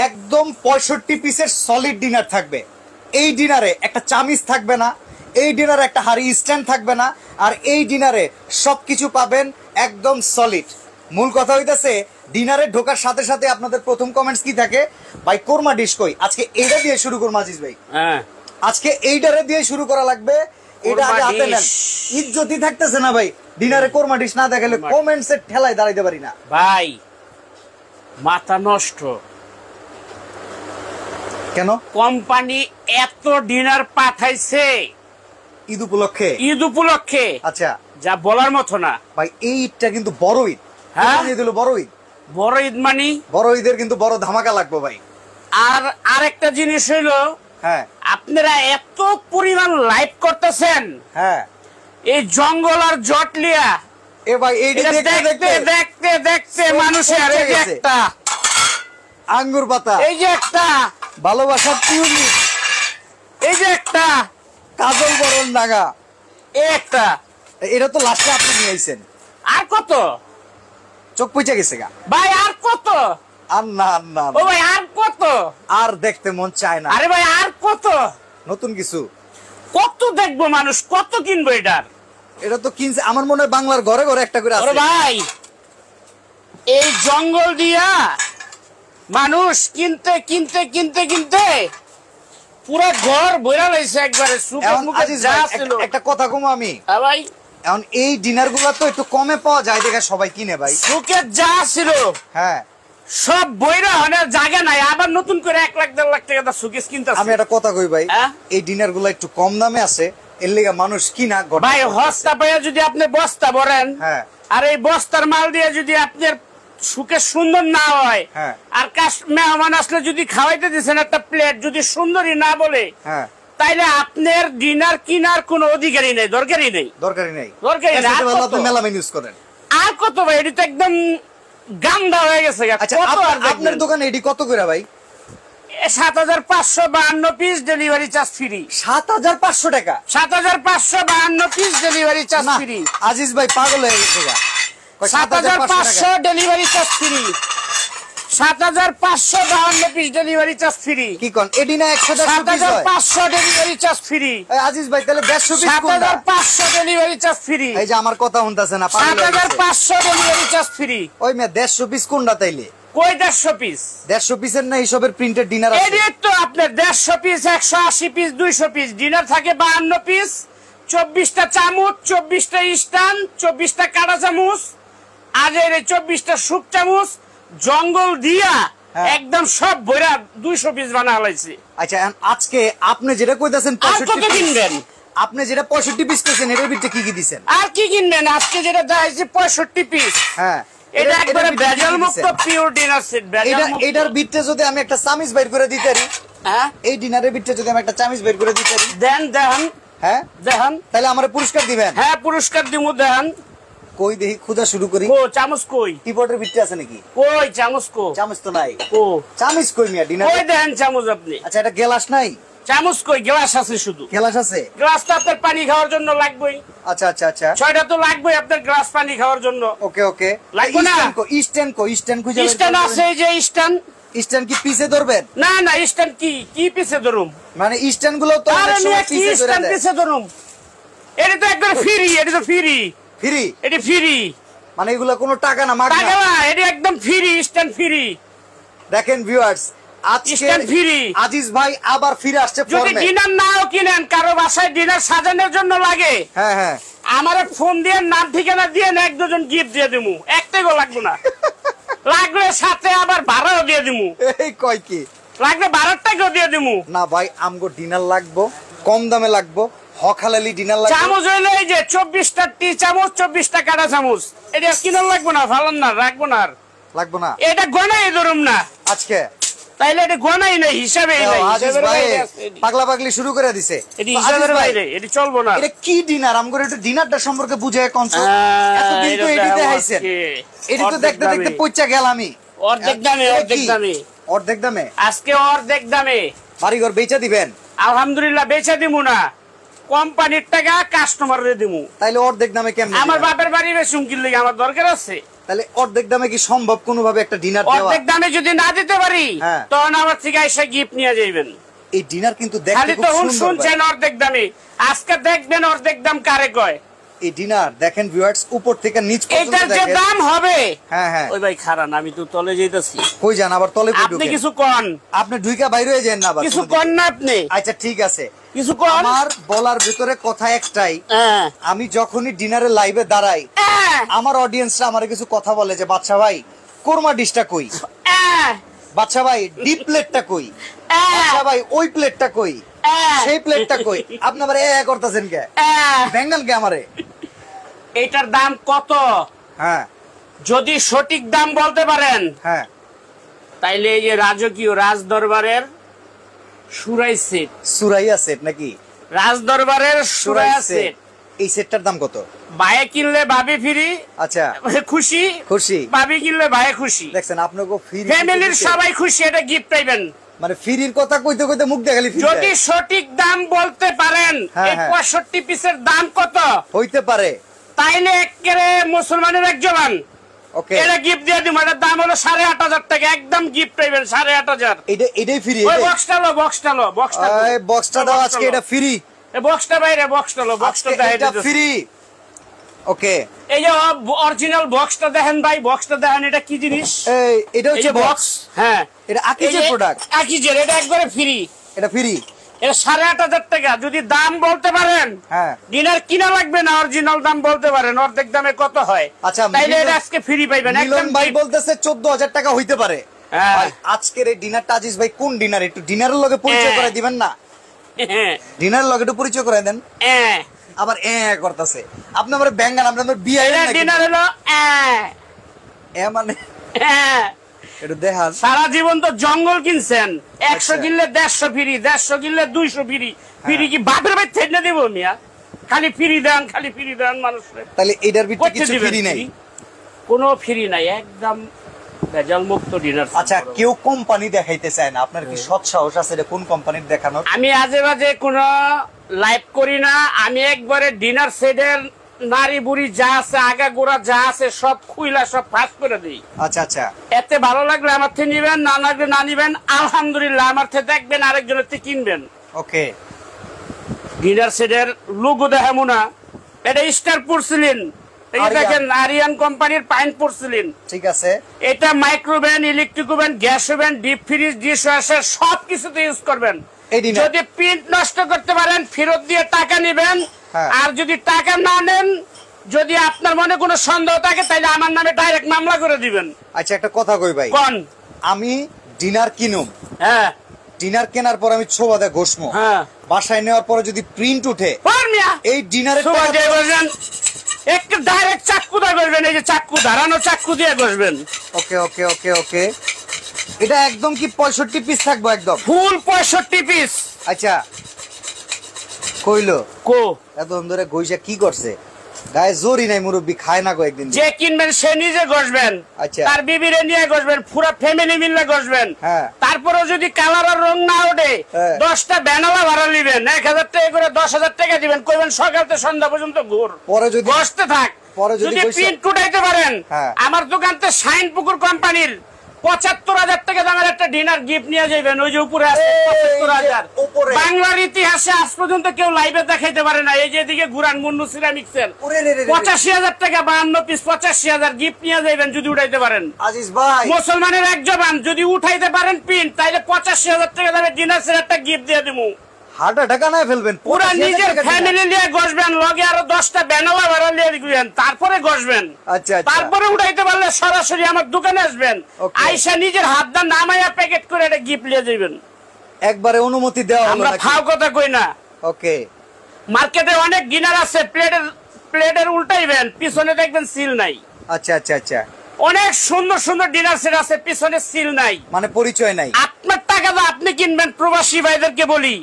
একদম 65 পিসের solid dinner থাকবে। এই ডিনারে একটা চামিচ থাকবে না, এই ডিনারে একটা হাড়ি স্ট্যান্ড থাকবে না, আর এই ডিনারে সবকিছু পাবেন একদম সলিড। মূল কথা হইতাছে ডিনারে ঢোকার সাথে সাথে আপনাদের প্রথম কমেন্টস কি থাকে, ভাই কোরমা ডিশ কই? আজকে এইটা দিয়ে শুরু করব আজিজ ভাই। হ্যাঁ, আজকে এইটারে দিয়ে শুরু করা লাগবে। এটা আগে হাতে নেন, ইজ্জতই থাকতেছে না ভাই। ডিনারে কোরমা ডিশ না দেখালে কমেন্টস এর ঠেলায় দাঁড়াইতে পারি না ভাই। মাথা নষ্ট কেন? কোম্পানি এত ডিনার পাঠাইছে ঈদ উপলক্ষে। ঈদ উপলক্ষে আচ্ছা, যা বলার মতো না ভাই। এই ঈদটা কিন্তু বড় ঈদ। হ্যাঁ, বড় ঈদ। বড় ঈদ মানে বড় ঈদের কিন্তু বড় ধামাকা লাগবে ভাই। আর আরেকটা জিনিস হইলো, হ্যাঁ, আপনারা এত পরিমাণ লাইভ করতেছেন। হ্যাঁ, এই জঙ্গল আর জটলিয়া এ ভাই এই দেখতে দেখতে দেখতে মানুষের এই যে একটা আঙ্গুর পাতা, এই যে একটা ভালোবাসার টিউলিপ, এই যে একটা কাজল বরণ ডাঙা, এই একটা। এটা তো লাস্টে আপনি নিয়ে আইছেন। আর কত? চোখ পুইচা গেছে গা ভাই। আর কত? আর না না, ও ভাই আর কত? আর দেখতে মন চায় না। আরে ভাই আর কত? নতুন কিছু কত দেখবো মানুষ, কত কিনবো এটার? এটা তো কিনছে আমার মনে হয় বাংলার ঘরে ঘরে একটা করে আছে ভাই। এই জঙ্গল দিয়া মানুষ কিনতে কিনতে কিনতে কিনতে পুরো ঘর বইরা লাইছে একবারে। একটা কথা কম আমি, ভাই, এখন এই ডিনার গুলা তো একটু কমে পাওয়া যায় দেখে সবাই কিনে ভাই। সুকের যা ছিল হ্যাঁ সব বইরা হনে জায়গা নাই, আবার নতুন করে 1 লাখ 1.5 লাখ টাকা সুকেস কিনতে। আমি একটা কথা কই ভাই, এই ডিনার গুলা একটু কম দামে আছে, এর লিগা মানুষ কিনা ভাই। হস্তা পাইয়া যদি আপনি বস্তা ভরেন, হ্যাঁ, আর এই বস্তার মাল দিয়ে যদি আপনার সুখে সুন্দর না হয়, হ্যাঁ, আর মেহমান আসলে যদি খাওয়াইতে দিচ্ছেন একটা প্লেট যদি সুন্দরী না বলে, হ্যাঁ, তাইলে আপনার ডিনার কিনার কোনো অধিকারই নেই, দরকারই নেই, দরকারই নেই। মেলা ইউজ করেন। আর কত ভাই? এটি তো একদম গান্দা হয়ে গেছে। আপনার দোকানে এটি কত করে ভাই? ৭৫৫২ পিস ডেলিভারি চার্জ ফ্রি। ৭৫০০ টাকা? ৭৫৫২ piece delivery charge free. Aziz ভাই পাগল হয়ে গেছে। ৭৫০০ delivery charge free. ৭৫৫২ piece delivery charge free. কি কোন? এডি না ৭৫০০ ডেলিভারি চার্জ ফ্রি। আজিজ ভাই তাহলে ১৫০ পিস কোনটা? ৭৫০০ ডেলিভারি চার্জ ফ্রি। এই যে আমার কথা শুনতাছে না, ৭৫০০ ডেলিভারি চার্জ ফ্রি। ওই মে ১৫০ পিস কোনটা তাইলে? কই ১৫০ পিস? ১৫০ পিসের না এইসবের প্রিন্টেড ডিনার আছে? এই তো আপনার ১৫০ পিস, ১৮০ পিস, ২০০ পিস ডিনার থাকে। ৫২ পিস, ২৪টা চামচ, ২৪টা স্ট্যান্ড, ২৪টা কাঁটা চামচ, আর এর ২৪টা সুপ চামচ জঙ্গল দিয়া একদম সব ভরা ২০০ পিস বানা হলাইছে। আচ্ছা, আজকে আপনি যেটা কইতাছেন ৬৫ কিনবেন, আপনি যেটা ৬৫ পিস কইছেন এর ভিতরে কি কি দিবেন? আর কি কিনবেন? আজকে যেটা দেখাইছে ৬৫ পিস। হ্যাঁ, এটা একবারে ভেজাল মুক্ত পিওর ডিনার সেট। এটার ভিতরে যদি আমি একটা চামিচ বের করে দিতে পারি, হ্যাঁ, এই ডিনারের ভিতরে যদি আমি একটা চামিচ বের করে দিতে পারি, দেন দেন। হ্যাঁ দেন, তাহলে আমারে পুরস্কার দিবেন? হ্যাঁ পুরস্কার দিমু। দেন কই দেখি, খোঁজা শুরু করি। ও চামচ কই? কিবোর্ডের ভিতরে আছে নাকি? কই চামচ কো? চামচ তো নাই। ও চামচ কই মিয়া ডিনারে? কই দেন চামচ আপনি? আচ্ছা, এটা গ্লাস নাই? চামচ কই? গ্লাস আছে শুধু। গ্লাস আছে? গ্লাস তো আপনার পানি খাওয়ার জন্য লাগবেই। আচ্ছা আচ্ছা আচ্ছা, ৬টা তো লাগবেই আপনার গ্লাস পানি খাওয়ার জন্য। ওকে ওকে, লাগবে না? স্ট্যান্ড কো? স্ট্যান্ড খুঁজে বের স্ট্যান্ড আছে, এই যে স্ট্যান্ড। স্ট্যান্ড কি পিছে ধরবেন? না না, স্ট্যান্ড কি পিছে ধরুম? মানে স্ট্যান্ড গুলো তো আরে মিয়া কি স্ট্যান্ড পিছে ধরুম? এটা তো একবার ফ্রি, এটা তো ফ্রি। ফ্রি? এটা ফ্রি মানে এগুলো কোনো টাকা না, মাগনা? টাকা না, এটা একদম ফ্রি, স্ট্যান্ড ফ্রি। দেখেন ভিউয়ার্স, আজকে আজিজ ভাই আবার ফিরে আসছে ফর্মে। যদি ডিনার নাও কিনেন, কারো বাসায় ডিনার সাজানোর জন্য লাগে, হ্যাঁ হ্যাঁ, আমারে ফোন দিয়ে নাম ঠিকানা দিয়ে ১-২ জন গিফট দিয়ে দিমু। একটাও লাগবে না, লাগলে সাথে আবার ভাড়াও দিয়ে দিমু। এই কয় কি? লাগলে ১২ টাকাও দিয়ে দিমু। না ভাই, আমগো ডিনার লাগবো, কম দামে লাগবো, হকালালি ডিনার লাগবে। চামচ হইলে এই যে ২৪টা টি চামচ, ২৪টা কাঁটা চামচ, এটা কিনার লাগবো না, ফালান না, রাখবো না, আর লাগবো না। এটা গনাই ধরুম না আজকে তাইলে এটা গনাই নাই, হিসাবেই নাই। পাগলা পাগলি শুরু করে দিছে, এটা হিসাবের বাইরে, এটা চলবো না। এটা কি ডিনার? আমগো একটু ডিনারটা সম্পর্কে বুঝায় কনসেপ্ট। এতদিন তো এডিতে আইছেন, এডি তো দেখতে দেখতে পয়চা গেল আমি। অর্ধেক দামে, অর্ধেক দামে, অর্ধেক দামে আজকে অর্ধেক দামে বাড়িঘর বেচা দিবেন? আলহামদুলিল্লাহ বেচা দিমু না, কোম্পানির টাকা কাস্টমারে দিমু। তাইলে অর্ধেক দামে কেমনে? আমার বাপের বাড়ি বেচুম, কি লাগে আমার দরকার আছে? তাহলে অর্ধেক দামে কি সম্ভব কোনোভাবে একটা ডিনার দেওয়া? অর্ধেক দামে যদি না দিতে পারি হ্যাঁ। তখন আমার থেকে এসে গিফট নিয়ে যাইবেন। এই ডিনার কিন্তু দেখতে খালি খুব তো সুন্দর ভাই। শুনছেন অর্ধেক দামে, আজকে দেখবেন অর্ধেক দাম কারে কয়। এই ডিনার দেখেন ভিউয়ার্স, উপর থেকে নিচ পর্যন্ত এটার যে দেখেন। দাম হবে, হ্যাঁ হ্যাঁ, ওই ভাই খারান আমি তো তলে যাইতাছি, কই যান আবার তলে কই আপনি ঢুকেন? কিছু কন, আপনি ঢুইকা বাইরে হয়ে যান না আবার কিছু কোনো কন দিকে। না আপনি আচ্ছা ঠিক আছে, কিছু কন। আমার বলার ভিতরে কথা একটাই, হ্যাঁ আমি যখনই ডিনারে লাইভে দাঁড়াই হ্যাঁ, আমার অডিয়েন্সরা আমারে কিছু কথা বলে যে বাদশা ভাই কোরমা ডিশটা কই, হ্যাঁ, বাদশা ভাই ডিপ প্লেটটা কই, হ্যাঁ, বাদশা ভাই ওই প্লেটটা কই, হ্যাঁ, সেই প্লেটটা কই, আপনি আবার এ করতেছেন কে, হ্যাঁ। বেঙ্গল কে আমারে? এটার দাম কত হ্যাঁ যদি সঠিক দাম বলতে পারেন, হ্যাঁ, তাইলে এই যে রাজকীয় রাজ দরবারের সুরাই সেট, সুরাইয়া সেট নাকি? রাজ দরবারের সুরাইয়া সেট, এই সেটটার দাম কত? ভাইয়ে কিনলে ভাবি ফ্রি, আচ্ছা খুশি, খুশি ভাবি কিনলে ভাইয়ে খুশি, দেখছেন আপনাকে ফ্রি, ফ্যামিলির সবাই খুশি, এটা গিফট পাইবেন। মানে ফ্রির কথা কইতে কইতে মুখ দেখালি ফ্রি যদি সঠিক দাম বলতে পারেন হ্যাঁ, এই হ্যাঁ। 65 পিসের দাম কত, হইতে পারে। তাইলে একেবারে মুসলমানের এক জবান ওকে, এটা গিফট দিয়ে দিব। এটার দাম হলো 8,500 টাকা, একদম গিফট পাইবেন 8,500। এটাই ফ্রি। ওই বক্সটা লো, বক্সটা লো, বক্সটা লো। এই বক্সটা দাও আজকে, এটা ফ্রি, এই বক্সটা বাইরে, বক্সটা লো, বক্সটা আজকে দেখাই এটা দিতেছি। ফ্রি। ওকে, এই যে অরিজিনাল বক্সটা দেখেন ভাই, বক্সটা দেখেন, এটা কি জিনিস? এই এটা এই হচ্ছে যে বক্স, হ্যাঁ, এটা আকিজের প্রোডাক্ট, আকিজের, এটা একবারে ফ্রি, এটা ফ্রি। এটা 8,500 টাকা। যদি দাম বলতে পারেন, হ্যাঁ ডিনার কিনা লাগবে না, অরিজিনাল দাম বলতে পারেন অর্ধেক দামে কত হয়। আচ্ছা, তাইলে মিলন- এটা আজকে ফ্রি পাইবেন মিলন একদম ভাই gift। বলতেছে 14,000 টাকা হইতে পারে। হ্যাঁ। ভাই, আজকের এই ডিনারটা আজিজ ভাই কোন ডিনার, একটু ডিনারের লগে পরিচয় হ্যাঁ। করে দিবেন না? হ্যাঁ, ডিনারের লগে একটু পরিচয় করে দেন। হ্যাঁ। আবার করতেছে, আপনি আমার ব্যাঙ্গান, আপনার বিয়ে এটা ডিনার হলো মানে হ্যাঁ। একটু দেখান। সারা জীবন তো জঙ্গল কিনছেন, 100 আচ্ছা। কিনলে 150 ফ্রি, 150 কিনলে 200 ফ্রি। ফ্রি কি বাপের ভাই ছেড়ে দিব মিয়া? খালি ফ্রি দেন, খালি ফ্রি দেন মানুষরে। তাহলে এটার ভিতরে করতে কিছু দিবেন ফ্রি নাই? free? কোনো ফ্রি নাই, একদম ভেজাল মুক্ত ডিনার। আচ্ছা, কেউ কোম্পানি দেখাইতে চায় না, আপনার কি সৎ সাহস আছে এটা কোন কোম্পানির দেখানোর? আমি আজে বাজে কোনো লাইভ করি না, আমি একবারে ডিনার সেটের নারী বুড়ি যা আছে, আগা গোড়া যা আছে সব খুইলা সব ফাঁস করে দিই। আচ্ছা আচ্ছা, এতে ভালো লাগলে আমার থেকে নিবেন, না লাগলে না নিবেন, আলহামদুলিল্লাহ। আমার থেকে দেখবেন, আরেকজনের থেকে কিনবেন। ওকে, ডিনার সেটের লোগো দেখাবো না, এটা স্টার পোর্সিলিন, এই যে আরিয়ান। দেখেন আরিয়ান কোম্পানির পাইন পোর্সিলিন। ঠিক আছে, এটা microwave oven, electric oven, gas oven, deep fridge, dish washer সব কিছুতে ইউজ করবেন। এই dinner। যদি প্রিন্ট নষ্ট করতে পারেন ফেরত দিয়ে টাকা নেবেন, হ্যাঁ। আর যদি টাকা না নেন, যদি আপনার মনে কোনো সন্দেহ থাকে তাহলে আমার নামে ডাইরেক্ট মামলা করে দিবেন। আচ্ছা একটা কথা কই ভাই, কোন? আমি ডিনার কিনুম, হ্যাঁ ডিনার কেনার পর আমি ছোবাদে ঘষমো, হ্যাঁ, বাসায় নেওয়ার পরে যদি প্রিন্ট উঠে কোন মিয়া? এই ডিনারের সবাই টাকা- দিয়ে বসবেন, একটু ডাইরেক্ট চাক্কু দিয়ে বসবেন, এই যে চাক্কু, ধারানো চাক্কু দিয়ে বসবেন। ওকে ওকে ওকে ওকে, এটা একদম কি 65 পিস থাকবো একদম? ফুল 65 পিস। আচ্ছা, কইলো কো এত ধরে গইসা কি করছে? গায়ে জোরই নাই, মুরব্বি খায় না কয়েকদিন যে কিনবেন সে নিজে ঘষবেন, আচ্ছা। তার বিবিরে নিয়ে ঘষবেন, পুরো ফ্যামিলি মিলে ঘষবেন। হ্যাঁ। তারপরেও যদি কালার আর রং না ওঠে, হ্যাঁ। 10টা ব্যানালা ভাড়া নিবেন, 1,000 টাকা করে 10,000 টাকা দিবেন, কইবেন সকাল থেকে সন্ধ্যা পর্যন্ত ঘুর, পরে যদি ঘষতে থাক। পরে যদি যদি ঘষে- প্রিন্ট উঠাইতে পারেন, হ্যাঁ। আমার দোকানতে শাইন পুকুর কোম্পানির 75,000 টাকা দামের একটা ডিনার গিফট নিয়ে যাবেন। ওই যে উপরে আছে এই যে 75,000। উপরে। বাংলার ইতিহাসে আজ পর্যন্ত কেউ লাইভে দেখাইতে পারে না। এই যে এদিকে ঘুরান মুন্নু সিরামিক্সের ওরে রে রে রে। 85,000 টাকা, 52 পিস 85,000 গিফট নিয়ে যাবেন যদি উঠাইতে পারেন। আজিজ ভাই, মুসলমানের এক জবান, যদি উঠাইতে পারেন প্রিন্ট, তাইলে 85,000 টাকা দামের ডিনার সেট একটা গিফট দিয়ে দিমু। হার্ট অ্যাটাক না ফেলবেন পুরা 85,000 নিজের টাকা ফ্যামিলি নিয়ে ঘষবেন, লগে আরো 10টা ব্যানালা ভাড়া নিয়ে দিবেন, তারপরে ঘষবেন। আচ্ছা আচ্ছা, তারপরে উঠাইতে পারলে সরাসরি আমার দোকানে আসবেন, Okay. আইসা নিজের হাত দা নামাইয়া প্যাকেট করে এটা গিফট নিয়ে যাবেন। একবারে অনুমতি দেওয়া হলো আমরা নাকি? ফাও কথা কই না। ওকে, মার্কেটে অনেক ডিনার আছে, প্লেটের উল্টাইবেন, পিছনে দেখবেন সিল নাই। আচ্ছা আচ্ছা আচ্ছা, অনেক সুন্দর সুন্দর ডিনার সেট আছে, পিছনে সিল নাই। মানে পরিচয় নাই। আপনার টাকা দা আপনি কিনবেন। প্রবাসী ভাইদেরকে বলি,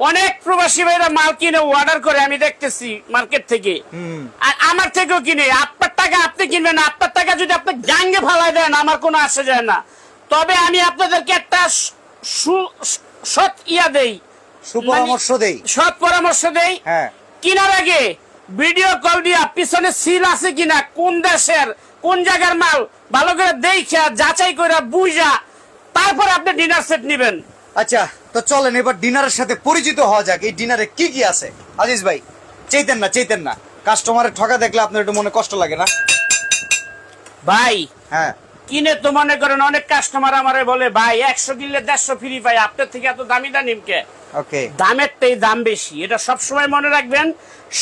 অনেক প্রবাসী ভাইরা মাল কিনে অর্ডার করে, আমি দেখতেছি মার্কেট থেকে, আর আমার থেকেও কিনে। আপনার টাকা আপনি কিনবেন, আপনার টাকা যদি আপনি গাঙ্গে ফালাই দেন আমার কোনো আসে যায় না। তবে আমি আপনাদেরকে একটা সৎ ইয়া দেই, সুপরামর্শ দেই। সৎ পরামর্শ দেই। হ্যাঁ, কিনার আগে ভিডিও কল দিয়া পিছনে সিল আছে কিনা, কোন দেশের, কোন জায়গার মাল ভালো করে দেখা যাচাই করে বুঝা তারপর আপনি ডিনার সেট নেবেন। আচ্ছা, তো চলেন এবার ডিনারের সাথে পরিচিত হওয়া যাক। এই ডিনারে কি কি আছে আজিজ ভাই? চেতেন না কাস্টমারের ঠকা দেখলে আপনার একটু মনে কষ্ট লাগে না ভাই? হ্যাঁ, কিনে তো মনে করেন অনেক কাস্টমার আমারে বলে ভাই 100 কিনলে 150 ফ্রি পাই, আপনার থেকে এত দামি নিমকে। ওকে, দামের দাম বেশি, এটা সবসময় মনে রাখবেন।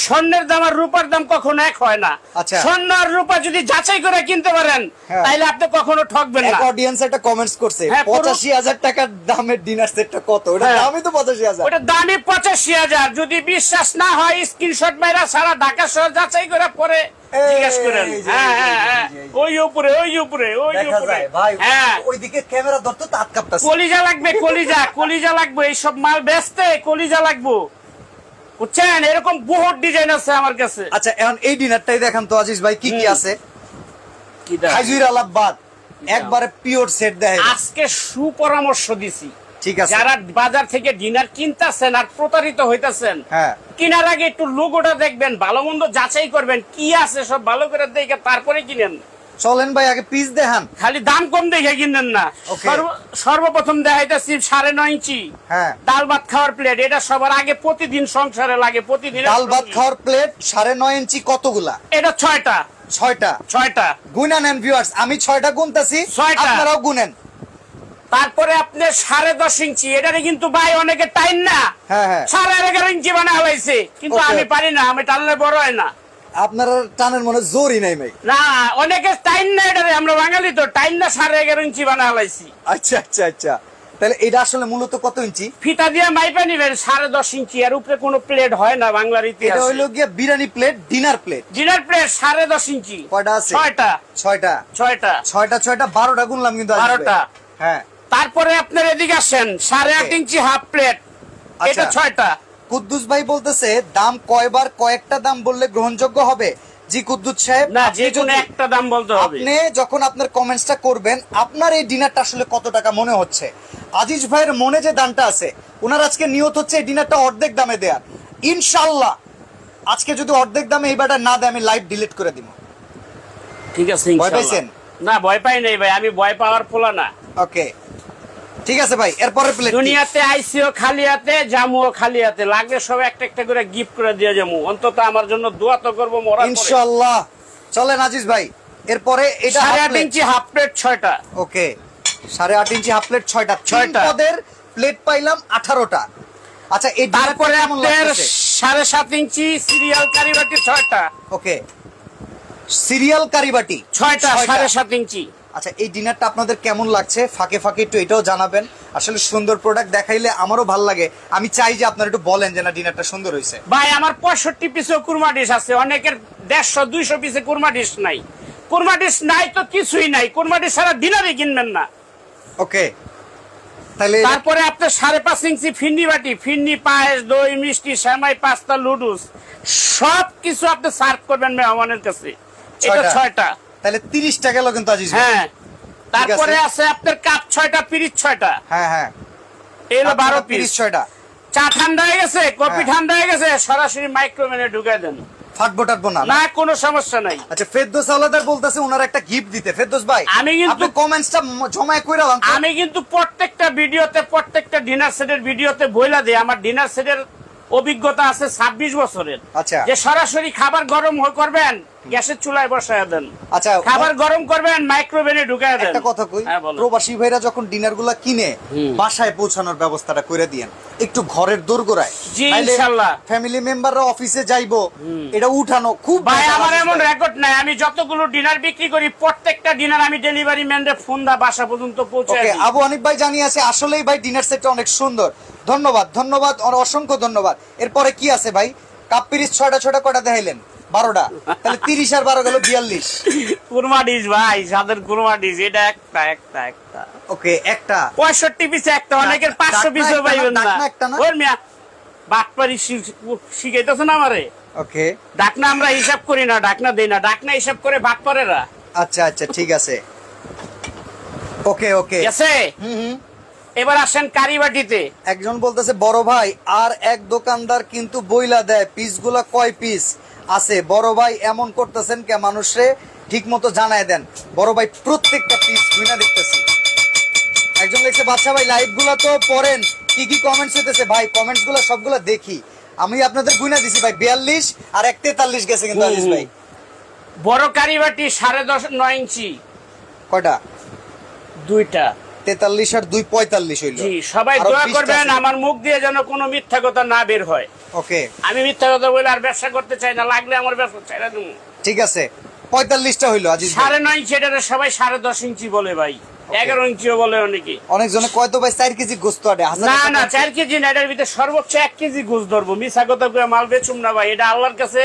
স্বর্ণের দাম আর রূপার দাম কখনো এক হয় না। আচ্ছা। স্বর্ণ আর রূপা যদি যাচাই করে কিনতে পারেন হ্যাঁ। তাইলে আপনি কখনো ঠকবেন না। এক অডিয়েন্স একটা কমেন্টস করছে হ্যাঁ, 85,000 টাকার দামের ডিনার সেটটা কত? ওটা হ্যাঁ। দামই তো 85,000। ওটা দামি 85,000। যদি বিশ্বাস না হয় স্ক্রিনশট মাইরা সারা ঢাকা শহর যাচাই করে পরে জিজ্ঞেস করেন। এই যে, হ্যাঁ, ওই উপরে দেখা যায় ভাই, হ্যাঁ। ওইদিকে ক্যামেরা ধরতো তাত কাঁপতাছে। কলিজা লাগবে, কলিজা লাগবে, এইসব মাল বেচতে কলিজা লাগবে, বুঝছেন? এরকম বহুত ডিজাইন আছে আমার কাছে। আচ্ছা, এখন এই ডিনারটাই দেখান তো আজিজ ভাই, কি কি আছে? খাজুর আলাবাদ একবারে পিওর সেট দেয়। আজকে সুপরামর্শ দিছি, ঠিক আছে। যারা বাজার থেকে ডিনার কিনতেছেন আর প্রতারিত হইতাছেন, হ্যাঁ, কিনার আগে একটু লোগোটা দেখবেন, ভালো মন্দ যাচাই করবেন, কি আছে সব ভালো করে দেখে তারপরে কিনেন। চলেন ভাই আগে পিস দেখান। খালি দাম কম দেখে কিনেন না। Okay. সর্বপ্রথম দেখাইতেছি 9.5 ইঞ্চি হ্যাঁ, ডাল ভাত খাওয়ার প্লেট। এটা সবার আগে প্রতিদিন সংসারে লাগে, প্রতিদিন। ডাল ভাত খাওয়ার প্লেট 9.5 ইঞ্চি কতগুলা? এটা 6টা। 6টা গুনা নেন ভিউয়ার্স, আমি 6টা গুনতাছি, 6টা। আপনারাও গুনেন। তারপরে আপনি 10.5 ইঞ্চি, এটারে কিন্তু ভাই অনেকে টাইম না হ্যাঁ, হ্যাঁ। 11.5 ইঞ্চি বানা হয়েছে, কিন্তু Okay. আমি পারি না, আমি টানলে বড় হয় না। আপনারা টানের মনে জোরই নাই ভাই। না, অনেকে টাইম না, এটারে আমরা বাঙালি তো টাইম না, 11.5 ইঞ্চি বানা হয়েছি। আচ্ছা, তাহলে এটা আসলে মূলত কত ইঞ্চি? ফিতা দিয়ে মাইপা নিবেন 10.5 ইঞ্চি, এর উপরে কোনো প্লেট হয় না বাংলার এটা ইতিহাসে। হইলো গিয়া biryani plate, dinner plate. Dinner plate 10.5 ইঞ্চি। কয়টা আছে? 6টা। 6টা 12টা গুনলাম কিন্তু আজিজ ভাই। 12টা। হ্যাঁ। তারপরে আপনার এদিকে আসেন 8.5 ইঞ্চি হাফ প্লেট, এটা আচ্ছা। 6টা। কুদ্দুস ভাই বলতেছে দাম কয়বার কয়েকটা দাম বললে গ্রহণযোগ্য হবে? জি কুদ্দুস সাহেব, না, আপনি যে কোনো যদি- একটা দাম বলতে হবে। আপনি যখন আপনার কমেন্টসটা করবেন, আপনার এই ডিনারটা আসলে কত টাকা মনে হচ্ছে? আজিজ ভাইয়ের মনে যে দামটা আছে, ওনার আজকে নিয়ত হচ্ছে এই ডিনারটা অর্ধেক দামে দেয়া। ইনশাআল্লাহ আজকে যদি অর্ধেক দামে এই ব্যাটা না দেয়, আমি লাইভ ডিলিট করে দিব। ঠিক আছে, ভয় ইনশাআল্লাহ। পাইছেন? না, ভয় পাই নাই ভাই, আমি ভয় পাওয়ার পোলা না। ওকে, ঠিক আছে ভাই। এরপরে প্লেট দুনিয়াতে আইসিও খালি হাতে, জামুও খালি হাতে, লাগলে সব একটা একটা করে গিফট করে দিয়ে যাবো। অন্তত আমার জন্য দোয়া তো করবো মরার পরে। ইনশাআল্লাহ। চলেন আজিজ ভাই, এরপরে এটা 8.5 ইঞ্চি হাফ প্লেট 6টা। ওকে, 8.5 ইঞ্চি হাফ প্লেট 6টা। 6টা। পদের প্লেট পাইলাম 18টা। আচ্ছা, এই তারপরে কেমন আপনার লাগতেছে? 7.5 ইঞ্চি সিরিয়াল কারিবাটি 6টা। ওকে, সিরিয়াল কারিবাটি 6টা 7.5 ইঞ্চি। আচ্ছা, এই ডিনারটা আপনাদের কেমন লাগছে? ফাঁকে ফাঁকে একটু এটাও জানাবেন। আসলে সুন্দর প্রোডাক্ট দেখাইলে আমারও ভালো লাগে। আমি চাই যে আপনারা একটু বলেন যে না ডিনারটা সুন্দর হয়েছে। ভাই আমার 65 পিসও কুরমা ডিশ আছে, অনেকের 150-200 পিসে কুরমা ডিশ নাই। কুরমা ডিশ নাই তো কিছুই নাই, কুরমা ডিশ সারা ডিনারই কিনবেন না। ওকে, তাহলে তারপরে আপনার 5.5 ইঞ্চি ফিন্নি বাটি, ফিন্নি, পায়েস, দই, মিষ্টি, সেমাই, পাস্তা, লুডুস সব কিছু আপনি সার্ভ করবেন মেহমানের কাছে। এটা 6টা। তাহলে 30টা গেল কিন্তু আজিজ ভাই। হ্যাঁ। তারপরে আছে আপনার কাপ 6টা, পিরিচ 6টা। হ্যাঁ, এই হলো 12 পিস। 6টা। চা ঠান্ডা হয়ে গেছে, কফি হ্যাঁ। ঠান্ডা হয়ে গেছে, সরাসরি মাইক্রোওভেনে ঢুকাই দেন, ফাটবো টাটবো না। না কোনো সমস্যা নাই। আচ্ছা, ফেরদৌস আলাদার বলতেছে ওনার একটা গিফট দিতে। ফেরদৌস ভাই, আমি কিন্তু- আপনি কমেন্টসটা জমা কইরা লান তো। আমি কিন্তু প্রত্যেকটা ভিডিওতে, প্রত্যেকটা ডিনার সেটের ভিডিওতে বইলা দেই আমার ডিনার সেটের অভিজ্ঞতা আছে 26 বছরের। আচ্ছা। যে সরাসরি খাবার গরম করবেন, গ্যাসের চুলায় বসায় দেন, আচ্ছা, খাবার গরম করবেন, মাইক্রোওভেনে ঢুকায় দেন। একটা কথা কই, হ্যাঁ, বলো। প্রবাসী ভাইরা যখন ডিনার গুলা কিনে বাসায় পৌঁছানোর ব্যবস্থাটা করে দিয়েন একটু ঘরের দোরগোড়ায়। জি, ইনশাআল্লাহ। ফ্যামিলি মেম্বাররা অফিসে যাইবো, এটা উঠানো খুব ভাই বেটার আমার আজিজ এমন ভাই। রেকর্ড নাই, আমি যতগুলো ডিনার বিক্রি করি প্রত্যেকটা ডিনার আমি ডেলিভারি ম্যানরে ফোন দা বাসা পর্যন্ত পৌঁছে ওকে, দিই। আবু হানিফ ভাই জানিয়েছে আসলেই ভাই ডিনার সেটটা অনেক সুন্দর। ধন্যবাদ অসংখ্য ধন্যবাদ। এরপরে কি আছে ভাই? কাপ পিরিচ 6টা কটা দেখাইলেন? 12টা। তাহলে 30 আর 12 গেল 42। কুরমা ডিশ ভাই, সাদের কুরমা ডিশ, এটা একটা ওকে, একটা 65 পিস একটা, অনেকের 500 পিসও ডাকনা পাইবেন না। ডাকনা একটা না? ওর মিয়া বাটপারি শিখাইতেছেন আমারে। ওকে, ডাকনা আমরা হিসাব করি না, ডাকনা দেই না, ডাকনা হিসাব করে বাটপারেরা। আচ্ছা ঠিক আছে। ওকে, ঠিক আছে। এবার আসেন কারিবাটিতে। একজন বলতেছে বড় ভাই আর এক দোকানদার কিন্তু বইলা দেয় পিসগুলা কয় পিস আছে? বড় ভাই এমন করতেছেন কে মানুষে ঠিক মতো জানায় দেন। বড় ভাই প্রত্যেকটা পিস গুইনা দেখতেছি। একজন লিখছে বাদশা ভাই লাইভ গুলা তো পড়েন, কি কি কমেন্টস হইতেছে? ভাই কমেন্টস গুলা সবগুলা দেখি আমি, আপনাদের গুইনা দিছি ভাই 42 আর 43 গেছে কিন্তু আজিজ ভাই। বড় কারিবাটি 10.5-9 ইঞ্চি। কয়টা? দুইটা। 43 আর 2 45 হইল। জি, সবাই দোয়া করবেন আমার মুখ দিয়ে যেন কোনো মিথ্যা কথা না বের হয়। ওকে, আমি মিথ্যা কথা বলে আর ব্যবসা করতে চাই না, লাগলে আমার ব্যবসা ছাইড়া দেবো। ঠিক আছে, 45টা হইলো আজিজ ভাই। 9.5 ইঞ্চি, এটা সবাই 10.5 ইঞ্চি বলে ভাই, 11 ইঞ্চিও বলে অনেকে। অনেকজনে কয় তো ভাই 4 কেজি গোস্ত আটে। না না, 4 কেজি না, এটার ভিতরে সর্বোচ্চ 1 কেজি গোস ধরবো। মিছা কথা করে মাল বেচুম না ভাই, এটা আল্লাহর কাছে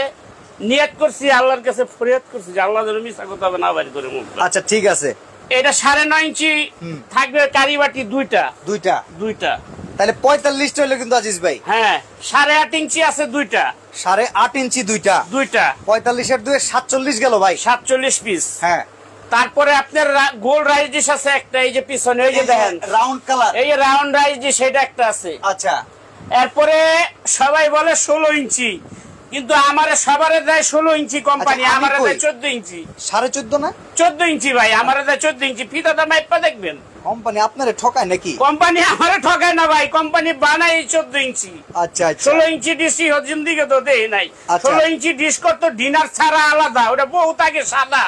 নিয়ত করছি, আল্লাহর কাছে ফরিয়াদ করছি যে আল্লাহ যেন মিছা কথা না বাড়ি করে মুখ। আচ্ছা ঠিক আছে, এটা 9.5 ইঞ্চি থাকবে কারিবাটি দুইটা। তাহলে 45টা হইলো কিন্তু আজিজ ভাই। হ্যাঁ, 8.5 ইঞ্চি আছে দুইটা। 8.5 ইঞ্চি দুইটা। 45 এর 2 47 গেল ভাই, 47 পিস। হ্যাঁ, তারপরে আপনার গোল রাইস ডিশ আছে একটা, এই যে পিছনে এই যে দেখেন রাউন্ড কালার, এই যে রাউন্ড রাইস ডিশ, সেটা একটা আছে। আচ্ছা, এরপরে সবাই বলে 16 ইঞ্চি, কিন্তু আমারে সবারে দেয় 16 ইঞ্চি কোম্পানি, আচ্ছা, আমারে দেয় 14 ইঞ্চি। 14.5 না 14 ইঞ্চি ভাই, আমারে দেয় 14 ইঞ্চি। ফিতাটা মাইপা দেখবেন। কোম্পানি আপনারে ঠকায় নাকি? কোম্পানি আমারে ঠকায় না ভাই, কোম্পানি বানায় 14 ইঞ্চি। আচ্ছা আচ্ছা, 16 ইঞ্চি ডিশি জিন্দিগি তো দেই নাই। আচ্ছা। 16 ইঞ্চি ডিশ করতো ডিনার ছাড়া আলাদা, ওটা বহুত আগে সাদা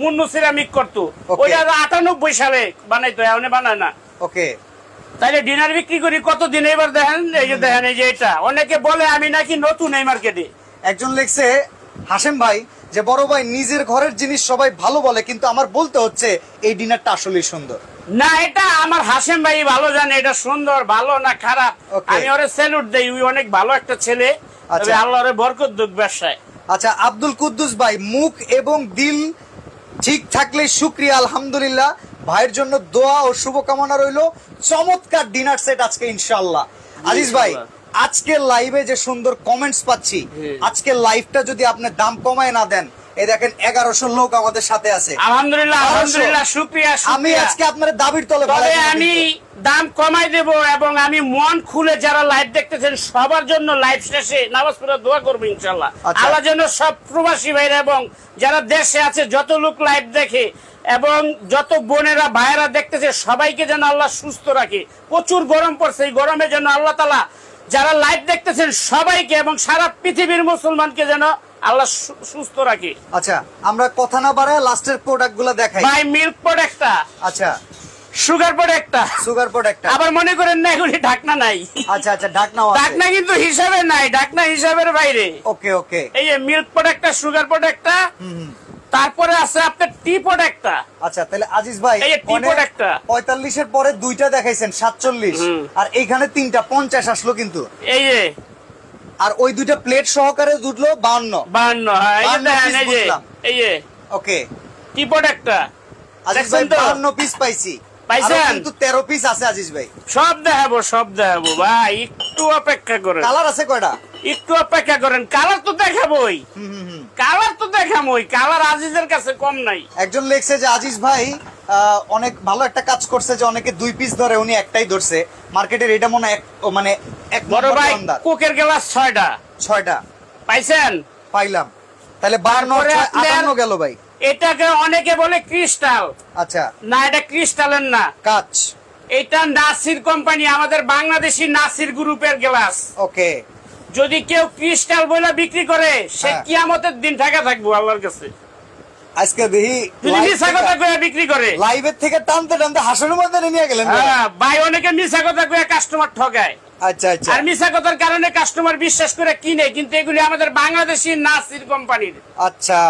মুন্নু সিরামিক করতো, ওইটা 98 সালে বানাইতো, এখন বানায় না। ওকে, তাইলে ডিনার বিক্রি করি কতদিন? এবার দেখেন, এই যে দেখেন, এই যে এটা অনেকে বলে আমি নাকি নতুন এই মার্কেটে। একজন লিখছে হাশেম ভাই যে বড় ভাই নিজের ঘরের জিনিস সবাই ভালো বলে, কিন্তু আমার বলতে হচ্ছে এই ডিনারটা আসলেই সুন্দর। না, এটা আমার হাশেম ভাই ভালো জানে এটা সুন্দর ভালো না খারাপ। আমি ওরে স্যালুট দেই, ওই অনেক ভালো একটা ছেলে, তবে আল্লাহর বরকত দুক ব্যবসায়। আচ্ছা, আব্দুল কুদ্দুস ভাই, মুখ এবং দিল ঠিক থাকলে শুকরিয়া আলহামদুলিল্লাহ। ভাইয়ের জন্য দোয়া ও শুভকামনা রইলো। চমৎকার ডিনার সেট আজকে ইনশাআল্লাহ। আজিজ ভাই, আজকের লাইভে যে সুন্দর কমেন্টস পাচ্ছি, আজকের লাইভটা যদি আপনি দাম কমায় না দেন, এই দেখেন 1100 লোক আমাদের সাথে আছে। আলহামদুলিল্লাহ, আলহামদুলিল্লাহ, শুকরিয়া। আমি আজকে আপনার দাবির তলে আমি দাম কমাই দেব, এবং আমি মন খুলে যারা লাইভ দেখতেছেন সবার জন্য লাইভ শেষে নামাজ পড়ে দোয়া করবো ইনশাআল্লাহ। আল্লাহ যেন সব প্রবাসী ভাইরা এবং যারা দেশে আছে যত লোক লাইভ দেখে এবং যত বোনেরা ভাইয়েরা দেখতেছে সবাইকে যেন আল্লাহ সুস্থ রাখে। প্রচুর গরম পড়ছে, এই গরমে যেন আল্লাহ তাআলা যারা লাইভ দেখতেছেন সবাইকে এবং সারা পৃথিবীর মুসলমানকে যেন আল্লাহ সুস্থ রাখে। আচ্ছা, আমরা কথা না বাড়ায় লাস্টের প্রোডাক্টগুলো দেখাই। ভাই মিল্ক প্রোডাক্টটা, আচ্ছা, সুগার প্রোডাক্টটা, সুগার প্রোডাক্টটা আবার মনে করেন না এগুলি ঢাকনা নাই। আচ্ছা আচ্ছা, ঢাকনাও আছে। ঢাকনা কিন্তু হিসাবে নাই, ঢাকনা হিসাবের বাইরে। ওকে ওকে, এই যে মিল্ক প্রোডাক্টটা, সুগার প্রোডাক্টটা, তারপরে আছে আপনার টি প্রোডাক্টটা। আচ্ছা, তাহলে আজিজ ভাই, এই যে টি প্রোডাক্টটা 45 এর পরে দুইটা দেখাইছেন 47, আর এইখানে তিনটা 50 আসলো কিন্তু। এই যে আর ওই দুইটা প্লেট সহকারে দুটলো 52। হ্যাঁ, এই যে দেখেন, এই যে এই যে ওকে, টি প্রোডাক্টটা আজিজ ভাই 52 পিস পাইছি। পাইছেন? কিন্তু 13 পিস আছে আজিজ ভাই। সব দেখাবো ভাই, একটু অপেক্ষা করেন। কালার আছে কয়টা? একটু অপেক্ষা করেন, কালার তো দেখাবোই, কালার তো দেখাবোই, কালার আজিজের কাছে কম নাই। একজন লিখছে যে আজিজ ভাই অনেক ভালো একটা কাজ করছে, যে অনেকে 2 পিস ধরে, উনি একটাই ধরছে। মার্কেটের এটা মনে মানে এক বড় ভাই কোকের গ্লাস 6টা পাইছেন? পাইলাম। তাহলে 52 গেল ভাই। এটাকে অনেকে বলে ক্রিস্টাল। আচ্ছা, না এটা ক্রিস্টালের না, কাচ। এটা নাসির কোম্পানি, আমাদের বাংলাদেশি নাসির গ্রুপের গ্লাস। ওকে, যদি কেউ ক্রিস্টাল বলে বিক্রি করে সে কিয়ামতের দিন ঢাকা থাকবো আল্লাহর কাছে। আজকে দেখি মিশা কথা কয়ে বিক্রি করে, লাইভের থেকে টানতে টানতে হাসনের মধ্যে নিয়ে গেলেন। ভাই অনেকে মিশা কথা কয়ে কাস্টমার ঠকায়। আচ্ছা আচ্ছা, আর মিশা কথার কারণে কাস্টমার বিশ্বাস করে কিনে, কিন্তু এগুলি আমাদের বাংলাদেশি নাসির কোম্পানির। আচ্ছা,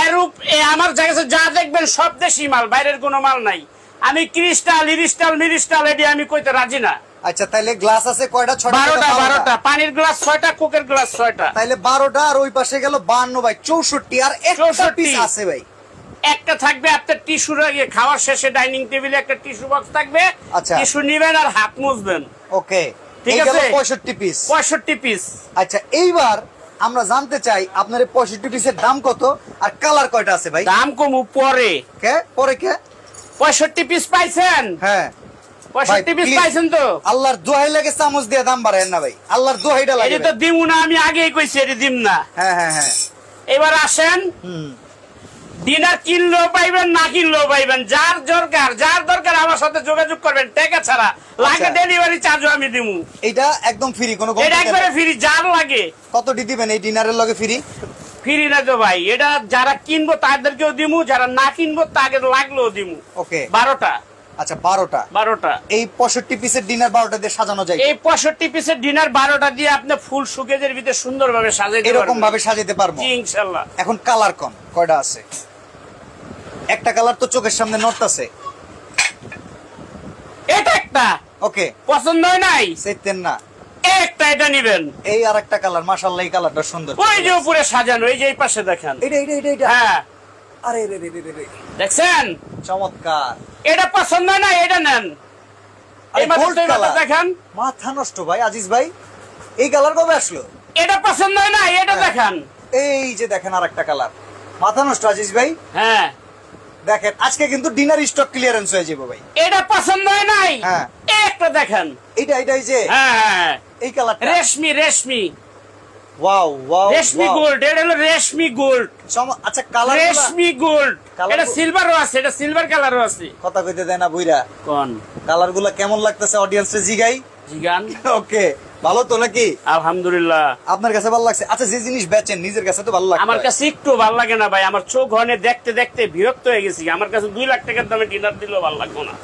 এরূপ আমার কাছে যা দেখবেন সব দেশি মাল, বাইরের কোনো মাল নাই। আমি ক্রিস্টাল ইরিস্টাল মিরিস্টাল এটি আমি কইতে রাজি না। আচ্ছা, তাইলে গ্লাস আছে কয়টা? 12টা। পানির গ্লাস 6টা, কোকের গ্লাস 6টা। তাইলে 12টা, আর ওই পাশে গেল 52 ভাই, 64। আর একটা পিস আছে ভাই, একটা থাকবে আপনার টিস্যু লাগিয়ে, খাওয়ার শেষে ডাইনিং টেবিলে একটা টিস্যু বক্স থাকবে। আচ্ছা, টিস্যু নিবেন আর হাত মুছবেন। ওকে, ঠিক আছে, 65 পিস। 65 পিস। আচ্ছা, এইবার আমরা জানতে চাই আপনার 65 পিসের দাম কত, আর কালার কয়টা আছে ভাই? দাম কম পরে কে 65 পিস পাইছেন? হ্যাঁ, 65 পিস পাইছেন তো? আল্লাহর দোহাই লাগে চামচ দিয়ে দাম বাড়ায় না ভাই, আল্লাহর দোহাইটা লাগে। এটা তো দিমু না, আমি আগেই কইছি এটা দিম না। হ্যাঁ হ্যাঁ হ্যাঁ, এবার আসেন ডিনার কিনলেও পাইবেন, না কিনলেও পাইবেন। যার দরকার আমার সাথে যোগাযোগ করবেন, টাকা ছাড়া। লাগে ডেলিভারি চার্জও আমি দিমু। এটা একদম ফ্রি, কোনো এটা একবারে ফ্রি, যার লাগে। কতটি দিবেন এই ডিনারের লগে ফ্রি? ফ্রি না তো ভাই, এটা যারা কিনবো তাদেরকেও দিমু, যারা না কিনবো তাদের লাগলেও দিমু। ওকে, 12টা। আচ্ছা 12টা। এই 65 পিসের ডিনার 12টা দিয়ে সাজানো যায়? এই 65 পিসের ডিনার 12টা দিয়ে আপনি ফুল শোকেজের ভিতরে সুন্দরভাবে সাজাইতে পারবেন, এরকম ভাবে সাজাতে পারবো জি ইনশাআল্লাহ। এখন কালার কয়টা আছে? একটা কালার তো চোখের সামনে নড়তাছে, এটা একটা। ওকে, পছন্দ হয় নাই? সেটেন না, একটা এটা নেবেন। এই আরেকটা কালার, মাশাআল্লাহ এই কালারটা সুন্দর। ওই যে উপরে সাজানো, এই যে এই পাশে দেখেন। এটা হ্যাঁ, আরে রে দেখছেন? চমৎকার। এটা পছন্দ হয় না? এটা নেন। আরে এই মাত্র গোল্ড কালার, দেখেন। মাথা নষ্ট ভাই, আজিজ ভাই এই কালার কবে আসলো? এটা পছন্দ হয় না? এটা দেখেন। এই যে দেখেন আরেকটা কালার, মাথা নষ্ট আজিজ ভাই। হ্যাঁ দেখেন আজকে কিন্তু ডিনার স্টক ক্লিয়ারেন্স হয়ে যাবে ভাই। এটা পছন্দ হয় নাই? হ্যাঁ, একটা দেখেন। এটাই যে হ্যাঁ, এই কালারটা রেশমি ওয়াও রেশমি গোল্ড। এটা হলো রেশমি গোল্ড। আচ্ছা কালার, রেশমি গোল্ড। এটা সিলভারও আছে, এটা সিলভার কালারও আছে। কথা কইতে দেয় না বুইরা। কোন কালার গুলা কেমন লাগতেছে অডিয়েন্সে জিগাই? জিগান। ওকে, ভালো তো নাকি? আলহামদুলিল্লাহ। আপনার কাছে ভালো লাগছে? আচ্ছা যে জিনিস বেচেন নিজের কাছে তো ভালো লাগে? আমার কাছে একটু ভালো লাগে না ভাই, আমার চোখ হনে দেখতে দেখতে বিরক্ত হয়ে গেছি। আমার কাছে 2 লাখ টাকার দামে ডিনার দিলেও ভালো লাগবে না।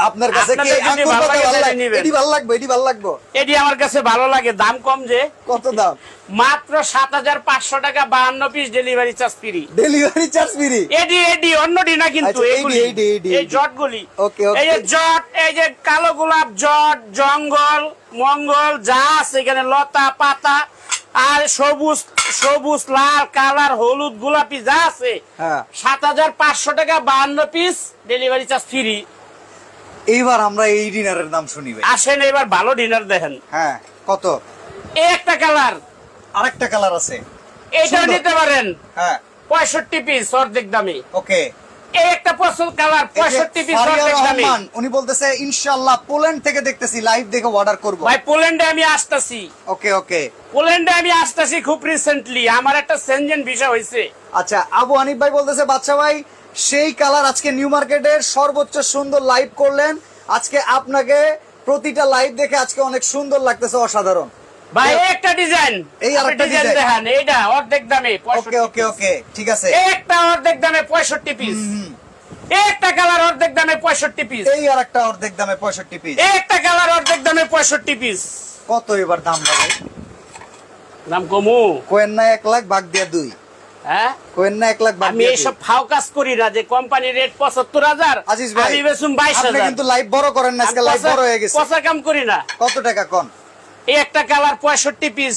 আপনার কাছে কি আঙ্গুর কত ভালো লাগে? এডি ভালো লাগবে, এডি ভালো লাগবে। এডি আমার কাছে ভালো লাগে। দাম কম যে। কত দাম? মাত্র 7500 টাকা, 52 piece, delivery charge free. Delivery charge free? এডি অন্য ডি না কিন্তু, এই জটগুলি। ওকে, এই যে জট, এই যে কালো গোলাপ, জট, জঙ্গল, মঙ্গল যা আছে এখানে, লতা পাতা আর সবুজ লাল কালার, হলুদ, গোলাপি যা আছে, 7500 টাকা, 52 পিস, ডেলিভারি চার্জ ফ্রি। এইবার আমরা এই ডিনারের দাম শুনি ভাই। আসেন এবার ভালো ডিনার দেখেন। হ্যাঁ, কত? একটা কালার, আরেকটা কালার আছে, এইটা নিতে পারেন। হ্যাঁ, 65 পিস অর্ধেক দামে। ওকে, এই একটা পছন্দ কালার, 65 পিস অর্ধেক দামে। উনি বলতেছে ইনশাআল্লাহ পোল্যান্ড থেকে দেখতেছি, লাইভ দেখে অর্ডার করব। ভাই পোল্যান্ডে আমি আসতেছি। ওকে, পোল্যান্ডে আমি আসতেছি খুব রিসেন্টলি, আমার একটা সেনজেন ভিসা হয়েছে। আচ্ছা, আবু হানিফ ভাই বলতেছে বাদশা ভাই সেই কালার আজকে নিউ মার্কেটের সর্বোচ্চ সুন্দর লাইভ করলেন। আজকে আপনাকে প্রতিটা লাইভ দেখে আজকে অনেক সুন্দর লাগতেছে, অসাধারণ ভাই। একটা ডিজাইন, এই আরেকটা ডিজাইন দেখেন, এইটা অর্ধেক দামে 65। ওকে, ঠিক আছে। একটা অর্ধেক দামে 65 পিস। একটা কালার অর্ধেক দামে 65 পিস। এই আরেকটা অর্ধেক দামে 65 পিস। একটা কালার অর্ধেক দামে 65 পিস। কত এবার দাম ভাই? দাম কমু কোয়েন না 1 লাখ ভাগ দিয়া 2? হ্যাঁ, কোয়েন না 1 লাখ ভাগ আমি দিয়া 2? এইসব ফাও কাজ করি না, যে কোম্পানি রেট 75000, আজিজ ভাই আমি বেচুম 22000। আপনি কিন্তু লাইভ বড় করেন না, আজকে লাইভ বড় হয়ে গেছে। পয়সা কাম করি না। কত টাকা কোন? এই একটা কালার 65 পিস,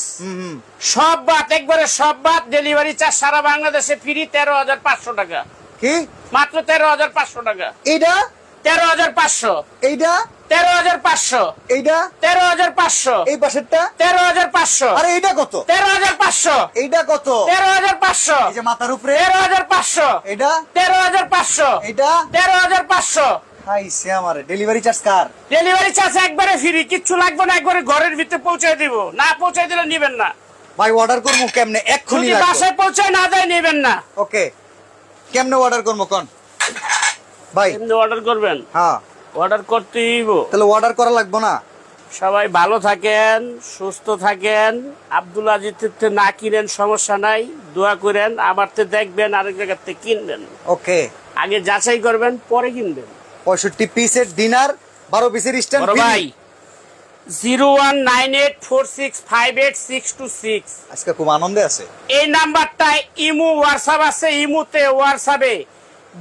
সব বাদ, একবারে সব বাদ, ডেলিভারি চার্জ সারা বাংলাদেশে ফ্রি। 13500 টাকা। কি? মাত্র 13500 টাকা। এইটা 13500। এইটা 13500। এইটা 13500। এই পাশেরটা 13500। আরে এইটা কত? 13500। এইটা কত? 13500। এই যে মাথার উপরে 13500। এটা 13500। এটা 13500। হাইছে আমারে। ডেলিভারি চার্জ কার? ডেলিভারি চার্জ একবারে ফ্রি, কিচ্ছু লাগবে না, একবারে ঘরের ভিতরে পৌঁছে দিব। না পৌঁছে দিলে নিবেন না ভাই। অর্ডার করবো কেমনে? এক্ষুনি যদি লাগবে। বাসায় পৌঁছে না দেয় নিবেন না। ওকে, কেমনে অর্ডার করবো কোন ভাই? কিন্তু অর্ডার করবেন। হ্যাঁ, অর্ডার করতেই হইব। তাহলে অর্ডার করা লাগবে না? সবাই ভালো থাকেন, সুস্থ থাকেন। আব্দুল আজিজের না কিনেন সমস্যা নাই, দোয়া করেন। আবার তো দেখবেন আরেক জায়গা থেকে কিনবেন। ওকে, আগে যাচাই করবেন, পরে কিনবেন। 65 পিসের ডিনার, 12 পিসের স্ট্যান্ড ভাই 019846588626। আজকে খুব আনন্দে আছে। এই নাম্বারটায় ইমো হোয়াটসঅ্যাপ আছে, ইমোতে হোয়াটসঅ্যাপে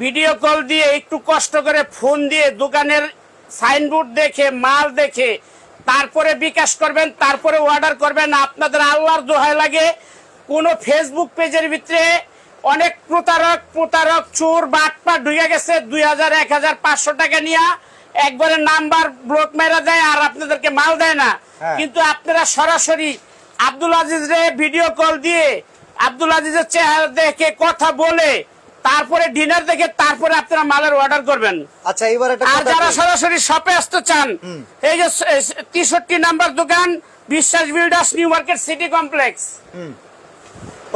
ভিডিও কল দিয়ে একটু কষ্ট করে ফোন দিয়ে দোকানের সাইনবোর্ড দেখে মাল দেখে তারপরে বিকাশ করবেন, তারপরে অর্ডার করবেন। আপনাদের আল্লাহর দোহাই লাগে, কোন ফেসবুক পেজের ভিতরে অনেক প্রতারক চোর বাটপা ঢুকে গেছে, 2000 1500 টাকা নিয়ে একবারে নাম্বার ব্লক মেরা দেয় আর আপনাদেরকে মাল দেয় না। কিন্তু আপনারা সরাসরি আব্দুল আজিজরে ভিডিও কল দিয়ে আব্দুল আজিজের চেহারা দেখে কথা বলে তারপরে ডিনার দেখে তারপরে আপনারা মালের অর্ডার করবেন। আচ্ছা, এবার একটা আর যারা সরাসরি শপে আসতে চান, এই যে 63 নাম্বার দোকান, Biswas builders, new market, city complex.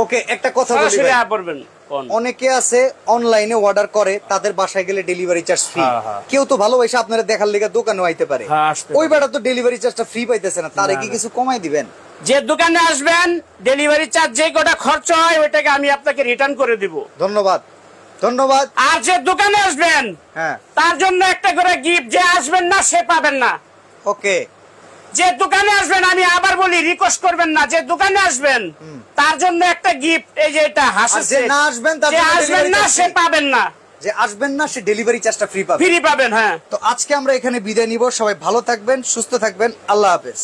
Okay, একটা কথা বলি সরাসরি ভাই। পড়বেন। কোন? অনেকে আছে অনলাইনে অর্ডার করে, তাদের বাসায় গেলে ডেলিভারি চার্জ ফ্রি। হ্যাঁ, হ্যাঁ। কেউ তো ভালোবাসে আপনারা দেখার লেগে দোকানে আইতে পারে, হ্যাঁ, আসতে ওই পারে। বেড়া তো ডেলিভারি চার্জটা ফ্রি পাইতেছে না, তারে না, কি না। কিছু কমাই দিবেন? যে দোকানে আসবেন ডেলিভারি চার্জ যে কটা খরচ হয় ওইটাকে আমি আপনাকে রিটার্ন করে দিব। ধন্যবাদ, ধন্যবাদ। আর যে দোকানে আসবেন হ্যাঁ, তার জন্য একটা করে গিফট, যে আসবেন না সে পাবেন না। ওকে। যে দোকানে আসবেন, আমি আবার বলি, রিকোয়েস্ট করবেন না, যে দোকানে আসবেন তার জন্য একটা গিফট, এই যে এটা আর হাসিস। যে না আসবেন তার যে জন্য আসবেন delivery না charge সে free। পাবেন না, যে আসবেন না সে ডেলিভারি চার্জটা ফ্রি পাবে। ফ্রি পাবেন। হ্যাঁ। তো আজকে আমরা এখানে বিদায় নিব। সবাই ভালো থাকবেন, সুস্থ থাকবেন, আল্লাহ হাফেজ।